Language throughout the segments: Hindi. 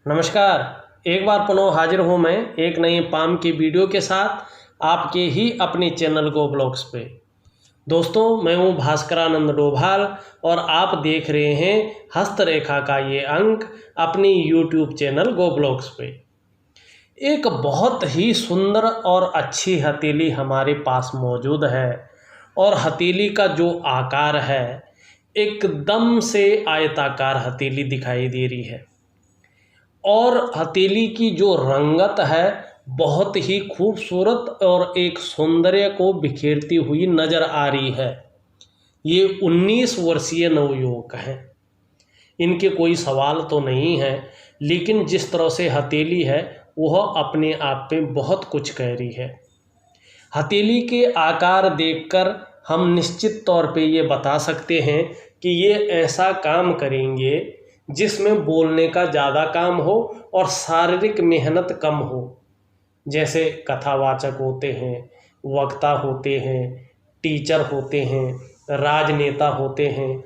नमस्कार। एक बार पुनः हाजिर हूँ मैं एक नई पाम की वीडियो के साथ आपके ही अपने चैनल गो ब्लॉग्स पे। दोस्तों, मैं हूँ भास्करानंद डोभाल और आप देख रहे हैं हस्तरेखा का ये अंक अपनी यूट्यूब चैनल गो ब्लॉग्स पे। एक बहुत ही सुंदर और अच्छी हथेली हमारे पास मौजूद है और हथेली का जो आकार है एकदम से आयताकार हथेली दिखाई दे रही है और हथेली की जो रंगत है बहुत ही खूबसूरत और एक सौंदर्य को बिखेरती हुई नज़र आ रही है। ये 19 वर्षीय नवयुवक हैं। इनके कोई सवाल तो नहीं है, लेकिन जिस तरह से हथेली है वह अपने आप में बहुत कुछ कह रही है। हथेली के आकार देखकर हम निश्चित तौर पे ये बता सकते हैं कि ये ऐसा काम करेंगे जिसमें बोलने का ज़्यादा काम हो और शारीरिक मेहनत कम हो। जैसे कथावाचक होते हैं, वक्ता होते हैं, टीचर होते हैं, राजनेता होते हैं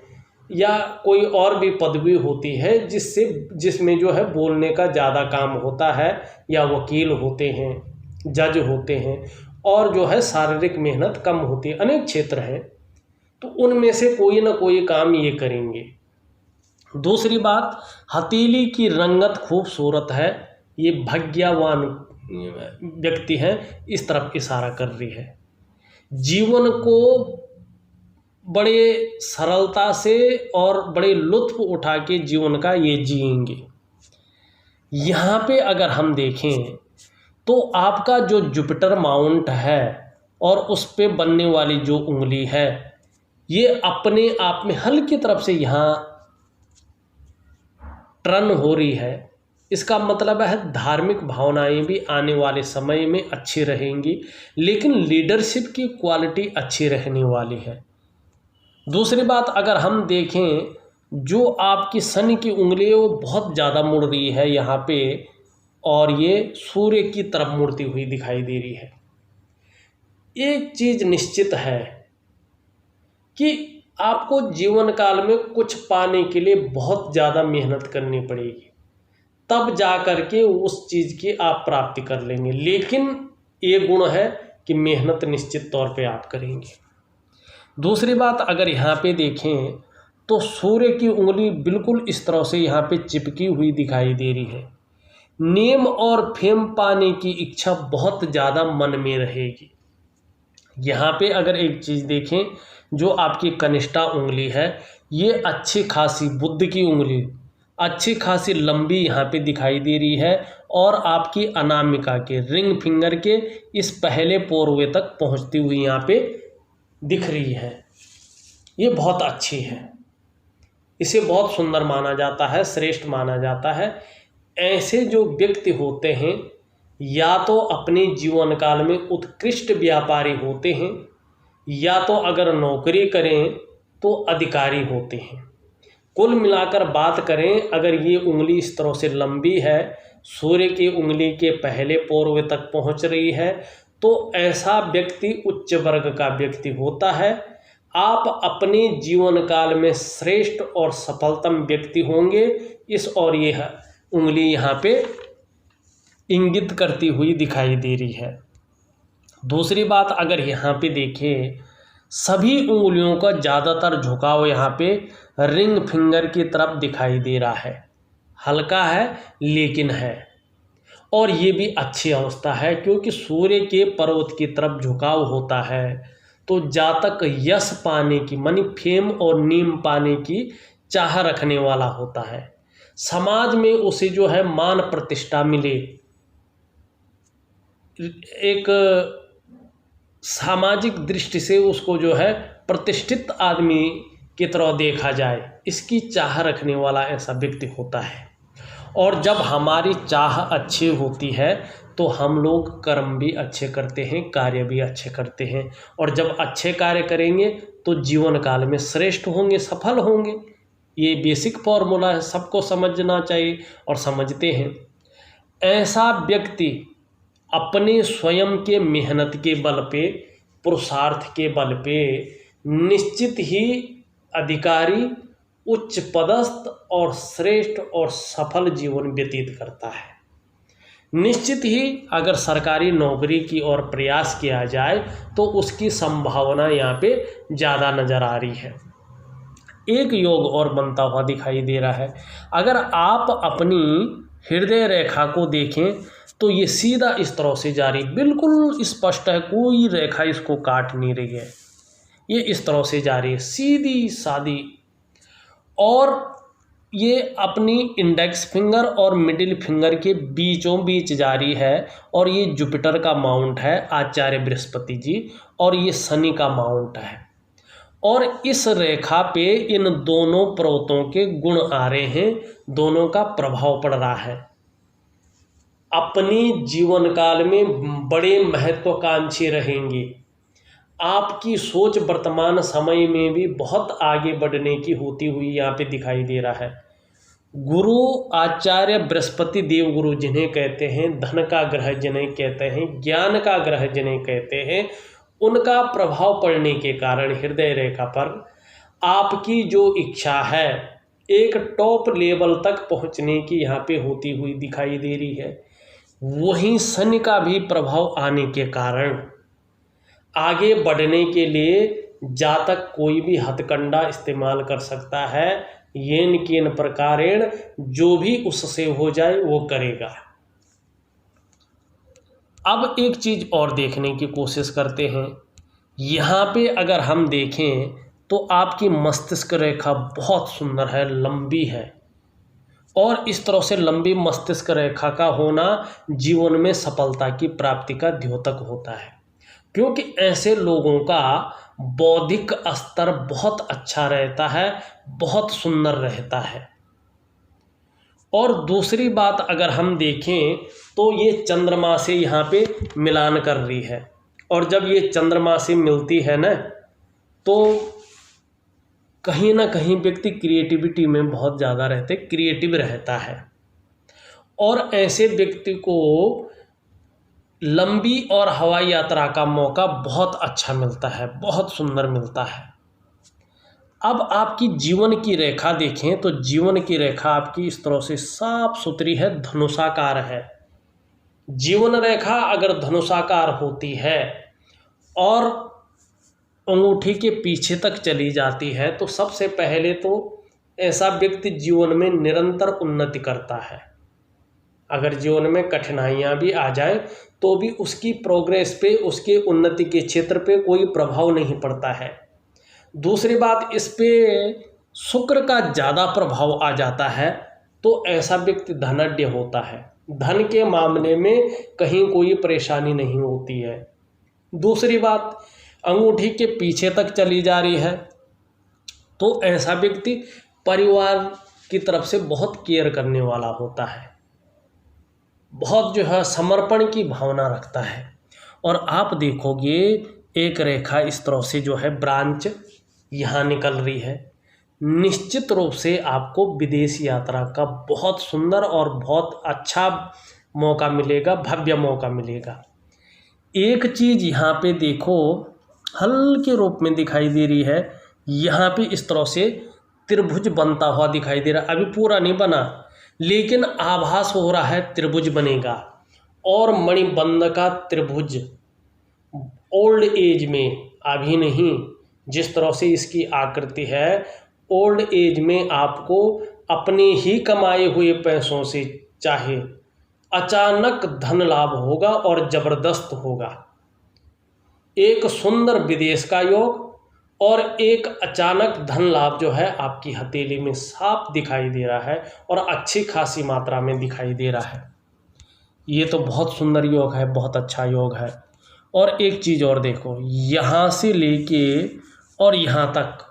या कोई और भी पदवी होती है जिसमें जो है बोलने का ज़्यादा काम होता है, या वकील होते हैं, जज होते हैं और जो है शारीरिक मेहनत कम होती है। अनेक क्षेत्र हैं, तो उनमें से कोई ना कोई काम ये करेंगे। दूसरी बात, हथेली की रंगत खूबसूरत है। ये भाग्यवान व्यक्ति हैं, इस तरफ इशारा कर रही है। जीवन को बड़े सरलता से और बड़े लुत्फ उठा के जीवन का ये जिएंगे। यहाँ पे अगर हम देखें तो आपका जो जुपिटर माउंट है और उस पे बनने वाली जो उंगली है ये अपने आप में हल्की तरफ से यहाँ टर्न हो रही है। इसका मतलब है धार्मिक भावनाएं भी आने वाले समय में अच्छी रहेंगी, लेकिन लीडरशिप की क्वालिटी अच्छी रहने वाली है। दूसरी बात, अगर हम देखें जो आपकी शनि की उंगली है वो बहुत ज़्यादा मुड़ रही है यहाँ पे और ये सूर्य की तरफ मुड़ती हुई दिखाई दे रही है। एक चीज़ निश्चित है कि आपको जीवन काल में कुछ पाने के लिए बहुत ज़्यादा मेहनत करनी पड़ेगी, तब जा कर के उस चीज़ की आप प्राप्ति कर लेंगे। लेकिन ये गुण है कि मेहनत निश्चित तौर पे आप करेंगे। दूसरी बात, अगर यहाँ पे देखें तो सूर्य की उंगली बिल्कुल इस तरह से यहाँ पे चिपकी हुई दिखाई दे रही है। नेम और फेम पाने की इच्छा बहुत ज़्यादा मन में रहेगी। यहाँ पे अगर एक चीज़ देखें, जो आपकी कनिष्ठा उंगली है ये अच्छी खासी बुद्ध की उंगली अच्छी खासी लंबी यहाँ पे दिखाई दे रही है और आपकी अनामिका के रिंग फिंगर के इस पहले पोरवे तक पहुँचती हुई यहाँ पे दिख रही है। ये बहुत अच्छी है, इसे बहुत सुंदर माना जाता है, श्रेष्ठ माना जाता है। ऐसे जो व्यक्ति होते हैं या तो अपने जीवन काल में उत्कृष्ट व्यापारी होते हैं या तो अगर नौकरी करें तो अधिकारी होते हैं। कुल मिलाकर बात करें, अगर ये उंगली इस तरह से लंबी है, सूर्य की उंगली के पहले पोरवे तक पहुंच रही है, तो ऐसा व्यक्ति उच्च वर्ग का व्यक्ति होता है। आप अपने जीवन काल में श्रेष्ठ और सफलतम व्यक्ति होंगे, इस और ये उंगली यहाँ पे इंगित करती हुई दिखाई दे रही है। दूसरी बात, अगर यहाँ पे देखें सभी उंगलियों का ज़्यादातर झुकाव यहाँ पे रिंग फिंगर की तरफ दिखाई दे रहा है। हल्का है लेकिन है, और ये भी अच्छी अवस्था है क्योंकि सूर्य के पर्वत की तरफ झुकाव होता है तो जातक यश पाने की मानी फेम और नेम पाने की चाह रखने वाला होता है। समाज में उसे जो है मान प्रतिष्ठा मिले, एक सामाजिक दृष्टि से उसको जो है प्रतिष्ठित आदमी की तरह देखा जाए, इसकी चाह रखने वाला ऐसा व्यक्ति होता है। और जब हमारी चाह अच्छी होती है तो हम लोग कर्म भी अच्छे करते हैं, कार्य भी अच्छे करते हैं, और जब अच्छे कार्य करेंगे तो जीवन काल में श्रेष्ठ होंगे, सफल होंगे। ये बेसिक फॉर्मूला है, सबको समझना चाहिए और समझते हैं। ऐसा व्यक्ति अपने स्वयं के मेहनत के बल पे, पुरुषार्थ के बल पे निश्चित ही अधिकारी, उच्च पदस्थ और श्रेष्ठ और सफल जीवन व्यतीत करता है। निश्चित ही अगर सरकारी नौकरी की ओर प्रयास किया जाए तो उसकी संभावना यहाँ पे ज़्यादा नज़र आ रही है। एक योग और बनता हुआ दिखाई दे रहा है। अगर आप अपनी हृदय रेखा को देखें तो ये सीधा इस तरह से जा रही, बिल्कुल स्पष्ट है, कोई रेखा इसको काट नहीं रही है, ये इस तरह से जा रही है सीधी सादी। और ये अपनी इंडेक्स फिंगर और मिडिल फिंगर के बीचों बीच जारी है। और ये जुपिटर का माउंट है, आचार्य बृहस्पति जी, और ये शनि का माउंट है। और इस रेखा पे इन दोनों पर्वतों के गुण आ रहे हैं, दोनों का प्रभाव पड़ रहा है। अपनी जीवन काल में बड़े महत्वाकांक्षी रहेंगे। आपकी सोच वर्तमान समय में भी बहुत आगे बढ़ने की होती हुई यहाँ पे दिखाई दे रहा है। गुरु आचार्य बृहस्पति देव गुरु जिन्हें कहते हैं, धन का ग्रह जिन्हें कहते हैं, ज्ञान का ग्रह जिन्हें कहते हैं, उनका प्रभाव पड़ने के कारण हृदय रेखा पर आपकी जो इच्छा है एक टॉप लेवल तक पहुंचने की यहाँ पे होती हुई दिखाई दे रही है। वहीं शनि का भी प्रभाव आने के कारण आगे बढ़ने के लिए जातक कोई भी हथकंडा इस्तेमाल कर सकता है, येन केन प्रकारेण जो भी उससे हो जाए वो करेगा। अब एक चीज और देखने की कोशिश करते हैं। यहाँ पे अगर हम देखें तो आपकी मस्तिष्क रेखा बहुत सुंदर है, लंबी है। और इस तरह से लंबी मस्तिष्क रेखा का होना जीवन में सफलता की प्राप्ति का द्योतक होता है, क्योंकि ऐसे लोगों का बौद्धिक स्तर बहुत अच्छा रहता है, बहुत सुंदर रहता है। और दूसरी बात अगर हम देखें तो ये चंद्रमा से यहाँ पे मिलान कर रही है। और जब ये चंद्रमा से मिलती है ना तो कहीं ना कहीं व्यक्ति क्रिएटिविटी में बहुत ज़्यादा क्रिएटिव रहता है। और ऐसे व्यक्ति को लंबी और हवाई यात्रा का मौका बहुत अच्छा मिलता है, बहुत सुंदर मिलता है। अब आपकी जीवन की रेखा देखें तो जीवन की रेखा आपकी इस तरह से साफ सुथरी है, धनुषाकार है। जीवन रेखा अगर धनुषाकार होती है और अंगूठी के पीछे तक चली जाती है तो सबसे पहले तो ऐसा व्यक्ति जीवन में निरंतर उन्नति करता है। अगर जीवन में कठिनाइयाँ भी आ जाए तो भी उसकी प्रोग्रेस पे, उसके उन्नति के क्षेत्र पे कोई प्रभाव नहीं पड़ता है। दूसरी बात, इस पे शुक्र का ज़्यादा प्रभाव आ जाता है तो ऐसा व्यक्ति धनाढ्य होता है, धन के मामले में कहीं कोई परेशानी नहीं होती है। दूसरी बात, अंगूठी के पीछे तक चली जा रही है तो ऐसा व्यक्ति परिवार की तरफ से बहुत केयर करने वाला होता है, बहुत जो है समर्पण की भावना रखता है। और आप देखोगे एक रेखा इस तरह से जो है ब्रांच यहाँ निकल रही है, निश्चित रूप से आपको विदेश यात्रा का बहुत सुंदर और बहुत अच्छा मौका मिलेगा, भव्य मौका मिलेगा। एक चीज़ यहाँ पे देखो हल्के रूप में दिखाई दे रही है, यहाँ पे इस तरह से त्रिभुज बनता हुआ दिखाई दे रहा है। अभी पूरा नहीं बना लेकिन आभास हो रहा है त्रिभुज बनेगा। और मणिबंध का त्रिभुज ओल्ड एज में, अभी नहीं, जिस तरह से इसकी आकृति है, ओल्ड एज में आपको अपने ही कमाए हुए पैसों से चाहे अचानक धन लाभ होगा और ज़बरदस्त होगा। एक सुंदर विदेश का योग और एक अचानक धन लाभ जो है आपकी हथेली में साफ दिखाई दे रहा है और अच्छी खासी मात्रा में दिखाई दे रहा है। ये तो बहुत सुंदर योग है, बहुत अच्छा योग है। और एक चीज़ और देखो, यहाँ से लेके और यहाँ तक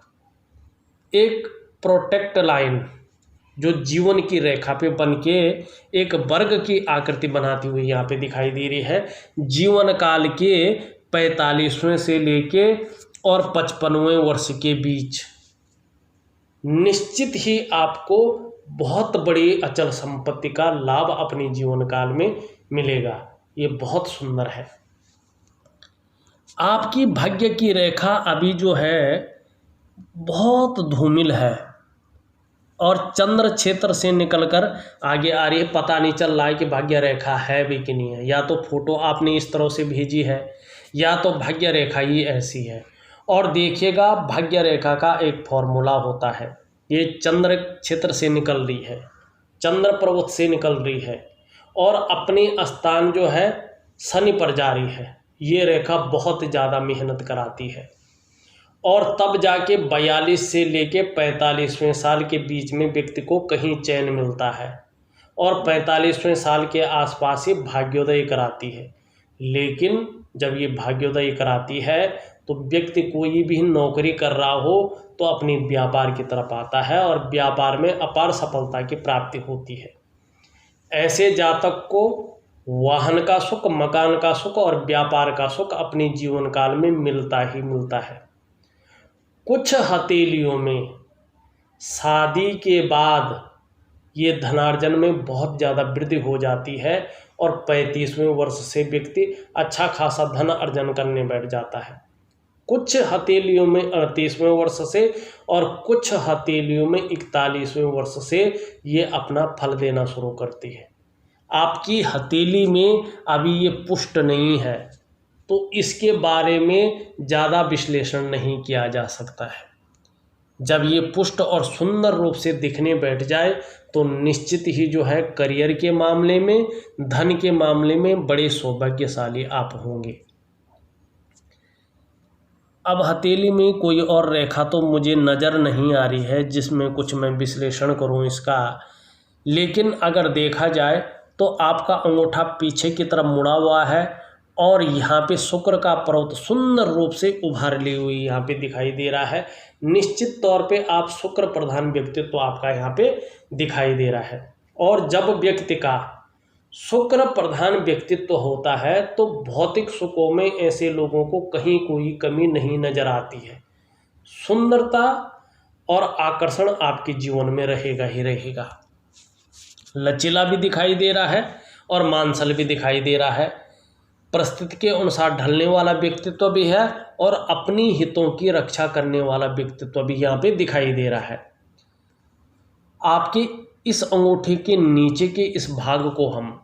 एक प्रोटेक्ट लाइन जो जीवन की रेखा पे बनके एक वर्ग की आकृति बनाती हुई यहाँ पे दिखाई दे रही है। जीवन काल के 45वें से लेके और 55वें वर्ष के बीच निश्चित ही आपको बहुत बड़ी अचल संपत्ति का लाभ अपने जीवन काल में मिलेगा। ये बहुत सुंदर है। आपकी भाग्य की रेखा अभी जो है बहुत धूमिल है और चंद्र क्षेत्र से निकलकर आगे आ रही है। पता नहीं चल रहा है कि भाग्य रेखा है भी कि नहीं है, या तो फोटो आपने इस तरह से भेजी है या तो भाग्य रेखा ही ऐसी है। और देखिएगा भाग्य रेखा का एक फॉर्मूला होता है, ये चंद्र क्षेत्र से निकल रही है, चंद्र पर्वत से निकल रही है और अपनी स्थान जो है शनि पर जा रही है। ये रेखा बहुत ज़्यादा मेहनत कराती है और तब जाके 42 से लेके 45वें साल के बीच में व्यक्ति को कहीं चैन मिलता है और 45वें साल के आसपास ही भाग्योदय कराती है। लेकिन जब ये भाग्योदय कराती है तो व्यक्ति कोई भी नौकरी कर रहा हो तो अपनी व्यापार की तरफ आता है और व्यापार में अपार सफलता की प्राप्ति होती है। ऐसे जातक को वाहन का सुख, मकान का सुख और व्यापार का सुख अपने जीवन काल में मिलता ही मिलता है। कुछ हथेलियों में शादी के बाद ये धनार्जन में बहुत ज़्यादा वृद्धि हो जाती है और 35वें वर्ष से व्यक्ति अच्छा खासा धन अर्जन करने बैठ जाता है। कुछ हथेलियों में 38वें वर्ष से और कुछ हथेलियों में 41वें वर्ष से ये अपना फल देना शुरू करती है। आपकी हथेली में अभी ये पुष्ट नहीं है तो इसके बारे में ज़्यादा विश्लेषण नहीं किया जा सकता है। जब ये पुष्ट और सुंदर रूप से दिखने बैठ जाए तो निश्चित ही जो है करियर के मामले में, धन के मामले में बड़े सौभाग्यशाली आप होंगे। अब हथेली में कोई और रेखा तो मुझे नज़र नहीं आ रही है जिसमें कुछ मैं विश्लेषण करूं इसका, लेकिन अगर देखा जाए तो आपका अंगूठा पीछे की तरफ मुड़ा हुआ है और यहाँ पे शुक्र का पर्वत सुंदर रूप से उभार ली हुई यहाँ पे दिखाई दे रहा है। निश्चित तौर पे आप शुक्र प्रधान व्यक्तित्व आपका यहाँ पे दिखाई दे रहा है। और जब व्यक्ति का शुक्र प्रधान व्यक्तित्व होता है तो भौतिक सुखों में ऐसे लोगों को कहीं कोई कमी नहीं नजर आती है। सुंदरता और आकर्षण आपके जीवन में रहेगा ही रहेगा। लचीला भी दिखाई दे रहा है और मांसल भी दिखाई दे रहा है। परिस्थिति के अनुसार ढलने वाला व्यक्तित्व भी है और अपनी हितों की रक्षा करने वाला व्यक्तित्व भी यहाँ पे दिखाई दे रहा है। आपकी इस अंगूठी के नीचे के इस भाग को हम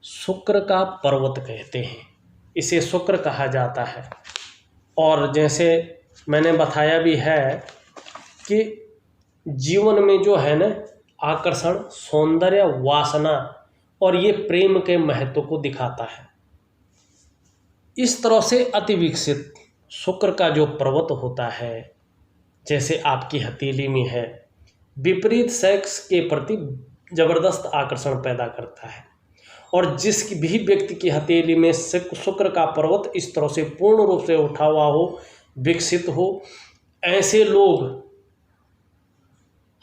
शुक्र का पर्वत कहते हैं, इसे शुक्र कहा जाता है। और जैसे मैंने बताया भी है कि जीवन में जो है ना आकर्षण, सौंदर्य, वासना और ये प्रेम के महत्व को दिखाता है। इस तरह से अति विकसित शुक्र का जो पर्वत होता है, जैसे आपकी हथेली में है, विपरीत सेक्स के प्रति जबरदस्त आकर्षण पैदा करता है। और जिस भी व्यक्ति की हथेली में शुक्र का पर्वत इस तरह से पूर्ण रूप से उठा हुआ हो, विकसित हो, ऐसे लोग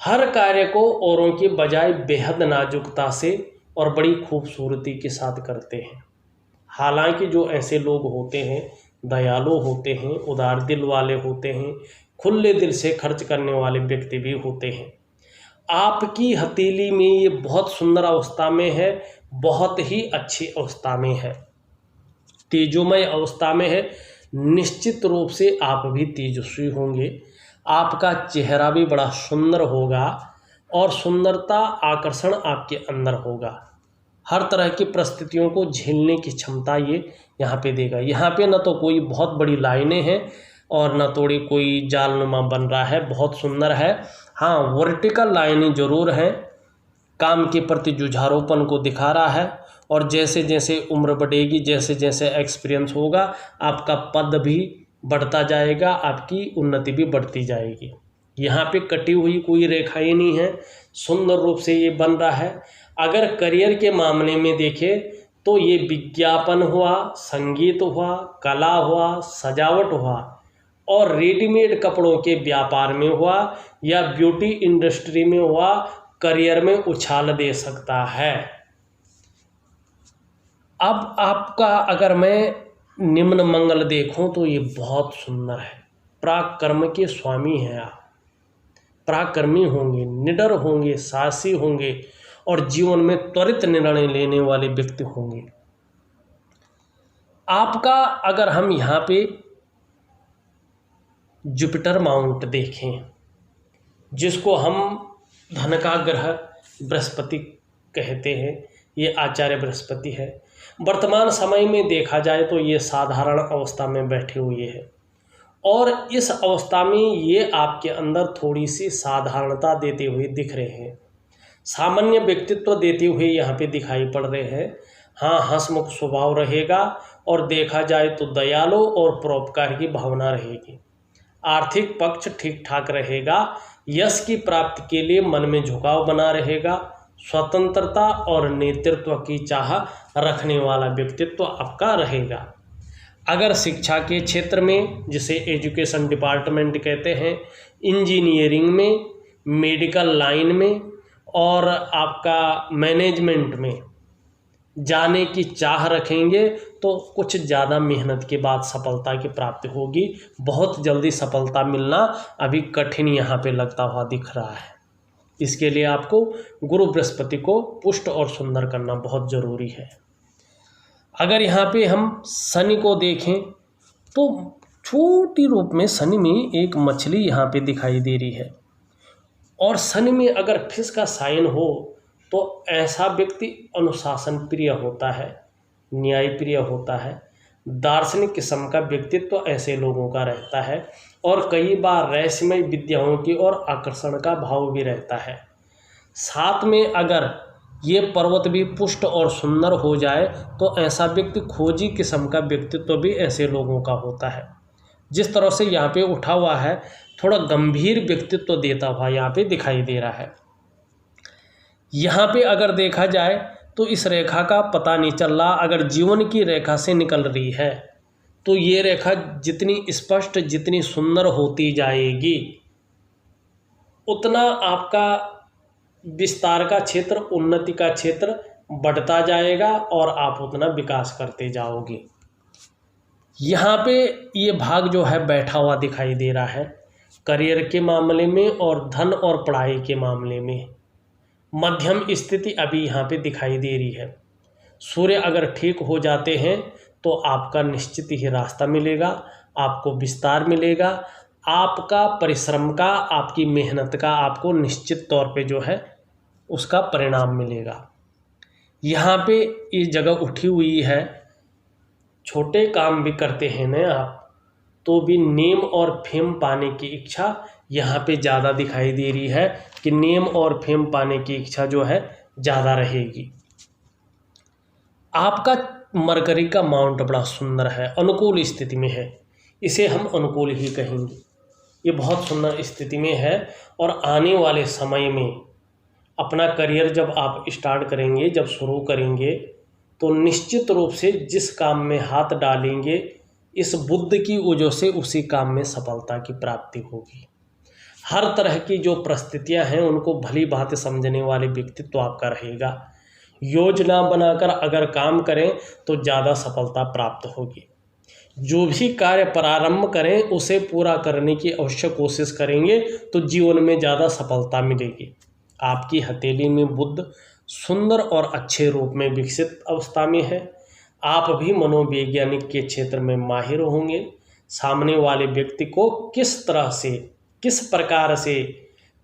हर कार्य को औरों की बजाय बेहद नाजुकता से और बड़ी खूबसूरती के साथ करते हैं। हालांकि जो ऐसे लोग होते हैं दयालु होते हैं, उदार दिल वाले होते हैं, खुले दिल से खर्च करने वाले व्यक्ति भी होते हैं। आपकी हथेली में ये बहुत सुंदर अवस्था में है, बहुत ही अच्छी अवस्था में है, तेजोमय अवस्था में है। निश्चित रूप से आप भी तेजस्वी होंगे, आपका चेहरा भी बड़ा सुंदर होगा और सुंदरता, आकर्षण आपके अंदर होगा। हर तरह की परिस्थितियों को झेलने की क्षमता ये यहाँ पे देगा। यहाँ पे न तो कोई बहुत बड़ी लाइनें हैं और न थोड़ी कोई जालनुमा बन रहा है, बहुत सुंदर है। हाँ, वर्टिकल लाइनें जरूर हैं, काम के प्रति जुझारूपन को दिखा रहा है। और जैसे जैसे उम्र बढ़ेगी, जैसे जैसे एक्सपीरियंस होगा, आपका पद भी बढ़ता जाएगा, आपकी उन्नति भी बढ़ती जाएगी। यहाँ पे कटी हुई कोई रेखाएं नहीं है, सुंदर रूप से ये बन रहा है। अगर करियर के मामले में देखें तो ये विज्ञापन हुआ, संगीत हुआ, कला हुआ, सजावट हुआ और रेडीमेड कपड़ों के व्यापार में हुआ या ब्यूटी इंडस्ट्री में हुआ, करियर में उछाल दे सकता है। अब आपका अगर मैं निम्न मंगल देखूं तो ये बहुत सुंदर है। पराक्रम के स्वामी हैं आप, पराक्रमी होंगे, निडर होंगे, साहसी होंगे और जीवन में त्वरित निर्णय लेने वाले व्यक्ति होंगे। आपका अगर हम यहाँ पे जुपिटर माउंट देखें, जिसको हम धन का ग्रह बृहस्पति कहते हैं, ये आचार्य बृहस्पति है। वर्तमान समय में देखा जाए तो ये साधारण अवस्था में बैठे हुए हैं और इस अवस्था में ये आपके अंदर थोड़ी सी साधारणता देते हुए दिख रहे हैं, सामान्य व्यक्तित्व देते हुए यहाँ पे दिखाई पड़ रहे हैं। हाँ, हंसमुख स्वभाव रहेगा और देखा जाए तो दयालु और परोपकार की भावना रहेगी। आर्थिक पक्ष ठीक ठाक रहेगा। यश की प्राप्ति के लिए मन में झुकाव बना रहेगा। स्वतंत्रता और नेतृत्व की चाह रखने वाला व्यक्तित्व आपका रहेगा। अगर शिक्षा के क्षेत्र में, जिसे एजुकेशन डिपार्टमेंट कहते हैं, इंजीनियरिंग में, मेडिकल लाइन में और आपका मैनेजमेंट में जाने की चाह रखेंगे तो कुछ ज़्यादा मेहनत के बाद सफलता की प्राप्ति होगी। बहुत जल्दी सफलता मिलना अभी कठिन यहाँ पे लगता हुआ दिख रहा है। इसके लिए आपको गुरु बृहस्पति को पुष्ट और सुंदर करना बहुत ज़रूरी है। अगर यहाँ पे हम शनि को देखें तो छोटी रूप में शनि में एक मछली यहाँ पे दिखाई दे रही है और शनि में अगर फिश का साइन हो तो ऐसा व्यक्ति अनुशासन प्रिय होता है, न्याय प्रिय होता है, दार्शनिक किस्म का व्यक्तित्व ऐसे लोगों का रहता है और कई बार रहस्यमय विद्याओं की ओर आकर्षण का भाव भी रहता है। साथ में अगर ये पर्वत भी पुष्ट और सुंदर हो जाए तो ऐसा व्यक्ति खोजी किस्म का व्यक्तित्व भी ऐसे लोगों का होता है। जिस तरह से यहाँ पे उठा हुआ है, थोड़ा गंभीर व्यक्तित्व देता हुआ यहाँ पे दिखाई दे रहा है। यहाँ पे अगर देखा जाए तो इस रेखा का पता नहीं चल रहा। अगर जीवन की रेखा से निकल रही है तो ये रेखा जितनी स्पष्ट, जितनी सुंदर होती जाएगी उतना आपका विस्तार का क्षेत्र, उन्नति का क्षेत्र बढ़ता जाएगा और आप उतना विकास करते जाओगे। यहाँ पे ये भाग जो है बैठा हुआ दिखाई दे रहा है करियर के मामले में और धन और पढ़ाई के मामले में। मध्यम स्थिति अभी यहाँ पे दिखाई दे रही है। सूर्य अगर ठीक हो जाते हैं तो आपका निश्चित ही रास्ता मिलेगा, आपको विस्तार मिलेगा, आपका परिश्रम का, आपकी मेहनत का आपको निश्चित तौर पे जो है उसका परिणाम मिलेगा। यहाँ पे ये जगह उठी हुई है, छोटे काम भी करते हैं ना आप तो भी नेम और फेम पाने की इच्छा यहाँ पे ज़्यादा दिखाई दे रही है कि नेम और फेम पाने की इच्छा जो है ज़्यादा रहेगी। आपका मरकरी का माउंट बड़ा सुंदर है, अनुकूल स्थिति में है, इसे हम अनुकूल ही कहेंगे। ये बहुत सुंदर स्थिति में है और आने वाले समय में अपना करियर जब आप स्टार्ट करेंगे, जब शुरू करेंगे तो निश्चित रूप से जिस काम में हाथ डालेंगे इस बुद्ध की वजह से उसी काम में सफलता की प्राप्ति होगी। हर तरह की जो परिस्थितियां हैं उनको भली भांति समझने वाले व्यक्तित्व आपका रहेगा। योजना बनाकर अगर काम करें तो ज़्यादा सफलता प्राप्त होगी। जो भी कार्य प्रारंभ करें उसे पूरा करने की अवश्य कोशिश करेंगे तो जीवन में ज़्यादा सफलता मिलेगी। आपकी हथेली में बुद्ध सुंदर और अच्छे रूप में विकसित अवस्था में है। आप भी मनोवैज्ञानिक के क्षेत्र में माहिर होंगे। सामने वाले व्यक्ति को किस तरह से, किस प्रकार से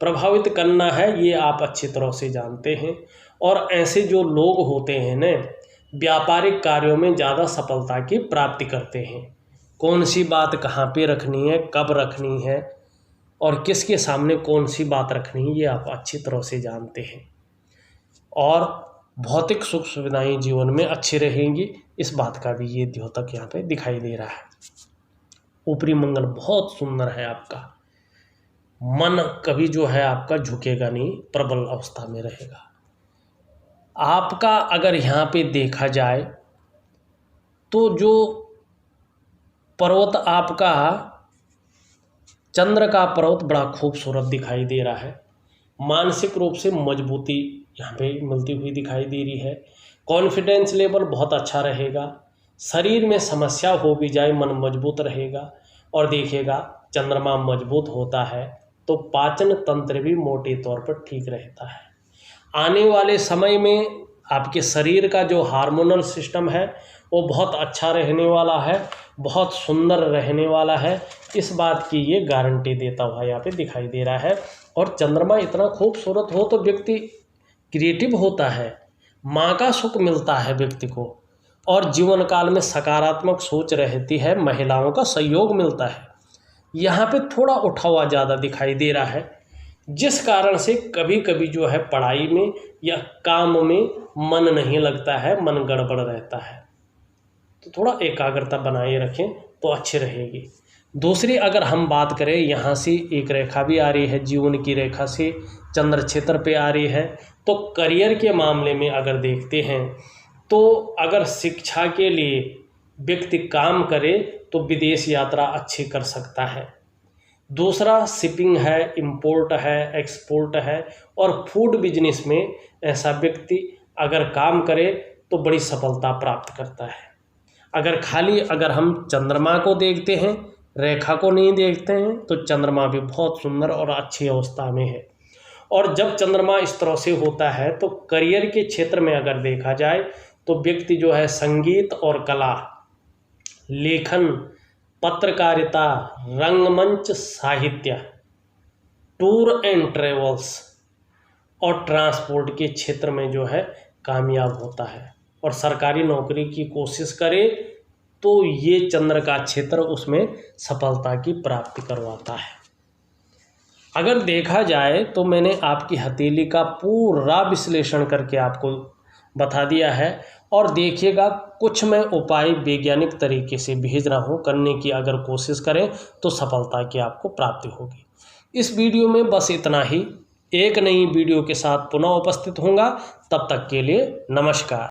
प्रभावित करना है ये आप अच्छी तरह से जानते हैं। और ऐसे जो लोग होते हैं न, व्यापारिक कार्यों में ज़्यादा सफलता की प्राप्ति करते हैं। कौन सी बात कहाँ पे रखनी है, कब रखनी है और किसके सामने कौन सी बात रखनी है ये आप अच्छी तरह से जानते हैं। और भौतिक सुख सुविधाएं जीवन में अच्छी रहेंगी, इस बात का भी ये द्योतक यहाँ पे दिखाई दे रहा है। ऊपरी मंगल बहुत सुंदर है आपका। मन कभी जो है आपका झुकेगा नहीं, प्रबल अवस्था में रहेगा। आपका अगर यहाँ पे देखा जाए तो जो पर्वत आपका चंद्र का पर्वत बड़ा खूबसूरत दिखाई दे रहा है। मानसिक रूप से मजबूती यहाँ पे मिलती हुई दिखाई दे रही है। कॉन्फिडेंस लेवल बहुत अच्छा रहेगा। शरीर में समस्या हो भी जाए मन मजबूत रहेगा। और देखिएगा चंद्रमा मजबूत होता है तो पाचन तंत्र भी मोटे तौर पर ठीक रहता है। आने वाले समय में आपके शरीर का जो हार्मोनल सिस्टम है वो बहुत अच्छा रहने वाला है, बहुत सुंदर रहने वाला है। इस बात की ये गारंटी देता हुआ यहाँ पे दिखाई दे रहा है। और चंद्रमा इतना खूबसूरत हो तो व्यक्ति क्रिएटिव होता है, माँ का सुख मिलता है व्यक्ति को, और जीवन काल में सकारात्मक सोच रहती है, महिलाओं का सहयोग मिलता है। यहाँ पे थोड़ा उठा हुआ ज़्यादा दिखाई दे रहा है, जिस कारण से कभी कभी जो है पढ़ाई में या काम में मन नहीं लगता है, मन गड़बड़ रहता है। तो थोड़ा एकाग्रता बनाए रखें तो अच्छी रहेगी। दूसरी अगर हम बात करें, यहाँ से एक रेखा भी आ रही है, जीवन की रेखा से चंद्र क्षेत्र पे आ रही है। तो करियर के मामले में अगर देखते हैं तो अगर शिक्षा के लिए व्यक्ति काम करे तो विदेश यात्रा अच्छी कर सकता है। दूसरा शिपिंग है, इंपोर्ट है, एक्सपोर्ट है, और फूड बिजनेस में ऐसा व्यक्ति अगर काम करे तो बड़ी सफलता प्राप्त करता है। अगर हम चंद्रमा को देखते हैं, रेखा को नहीं देखते हैं, तो चंद्रमा भी बहुत सुंदर और अच्छी अवस्था में है। और जब चंद्रमा इस तरह से होता है तो करियर के क्षेत्र में अगर देखा जाए तो व्यक्ति जो है संगीत और कला, लेखन, पत्रकारिता, रंगमंच, साहित्य, टूर एंड ट्रेवल्स और ट्रांसपोर्ट के क्षेत्र में जो है कामयाब होता है। और सरकारी नौकरी की कोशिश करे तो ये चंद्र का क्षेत्र उसमें सफलता की प्राप्ति करवाता है। अगर देखा जाए तो मैंने आपकी हथेली का पूरा विश्लेषण करके आपको बता दिया है। और देखिएगा, कुछ मैं उपाय वैज्ञानिक तरीके से भेज रहा हूँ, करने की अगर कोशिश करें तो सफलता की आपको प्राप्ति होगी। इस वीडियो में बस इतना ही। एक नई वीडियो के साथ पुनः उपस्थित होऊंगा, तब तक के लिए नमस्कार।